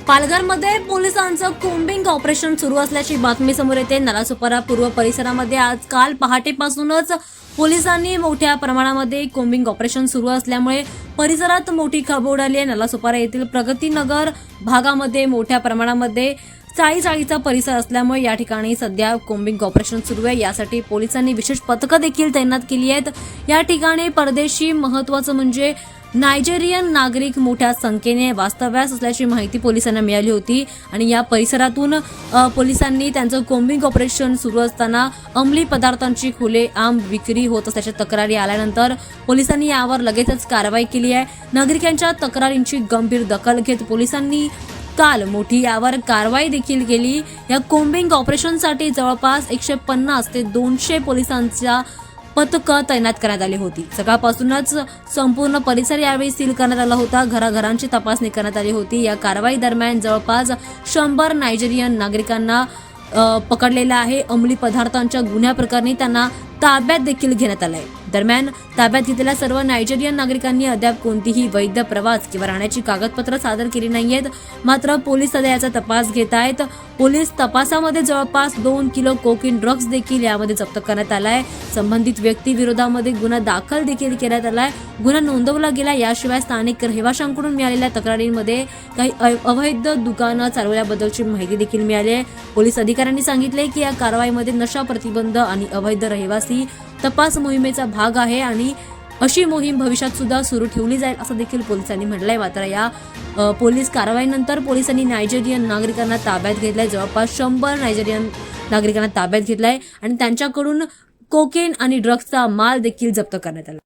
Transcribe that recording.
पालघरमध्ये पोलिसांचं combing operation सुरू असल्याची बातमी समोर येते। नालासोपारा पूर्व परिसरामध्ये आज काल पहाटेपासूनच पोलिसांनी मोठ्या प्रमाणामध्ये कोम्बिंग ऑपरेशन सुरू असल्यामुळे परिसरात मोठी खळबळ उडाली आहे। नालासोपारा येथील प्रगतीनगर भागामध्ये मोठ्या प्रमाणामध्ये चाळीचा परिसर असल्यामुळे या ठिकाणी सध्या कोम्बिंग ऑपरेशन सुरू आहे। यासाठी पोलिसांनी विशेष पथकं देखील तैनात केली आहेत। या ठिकाणी परदेशी महत्त्वाचं म्हणजे नायजेरियन नागरिक मोठ्या संख्येने वास्तव्यास असल्याची माहिती पोलिसांना मिळाली होती आणि या परिसरातून पोलिसांनी त्यांचं कोम्बिंग ऑपरेशन सुरू असताना अंमली पदार्थांची खुलेआम विक्री होत असल्याच्या तक्रारी आल्यानंतर पोलिसांनी यावर लगेचच कारवाई केली आहे। नागरिकांच्या तक्रारींची गंभीर दखल घेत पोलिसांनी काल मोठी यावर कारवाई देखील केली। या कोम्बिंग ऑपरेशनसाठी जवळपास 150 ते 200 पोलिसांच्या पथकं तैनात करण्यात आली होती। सकाळपासूनच संपूर्ण परिसर यावेळी सील करण्यात आला होता। घराघरांची तपासणी करण्यात आली होती। या कारवाई दरम्यान जवळपास 100 नायजेरियन नागरिकांना पकडलेला आहे। अंमली पदार्थांच्या गुन्ह्याप्रकरणी त्यांना ताब्यात देखील घेण्यात आलंय। दरम्यान ताब्यात घेतलेल्या सर्व नायजेरियन नागरिकांनी अद्याप कोणतीही वैध प्रवास किंवा राहण्याची कागदपत्र सादर केली नाहीयेत। मात्र पोलीस सध्या याचा तपास घेत आहेत। पोलीस तपासामध्ये जवळपास 2 किलो कोकीन ड्रग्ज देखील यामध्ये जप्त करण्यात आलाय। संबंधित व्यक्ती विरोधामध्ये गुन्हा दाखल देखील करण्यात आलाय। गुन्हा नोंदवला गेला। याशिवाय स्थानिक रहिवाशांकडून मिळालेल्या तक्रारींमध्ये काही अवैध दुकानं चालवल्याबद्दलची माहिती देखील मिळाली आहे। पोलीस अधिकाऱ्यांनी सांगितले की या कारवाईमध्ये नशा प्रतिबंध आणि अवैध रहिवासी तपास मोहिमेचा भाग आहे आणि अशी मोहीम भविष्यात सुद्धा सुरू ठेवली जाईल असं देखील पोलिसांनी म्हटलंय। मात्र या पोलीस कारवाईनंतर पोलिसांनी नायजेरियन नागरिकांना ताब्यात घेतलंय। जवळपास 100 नायजेरियन नागरिकांना ताब्यात घेतलंय आणि त्यांच्याकडून कोकेन आणि ड्रग्जचा माल देखील जप्त करण्यात आला।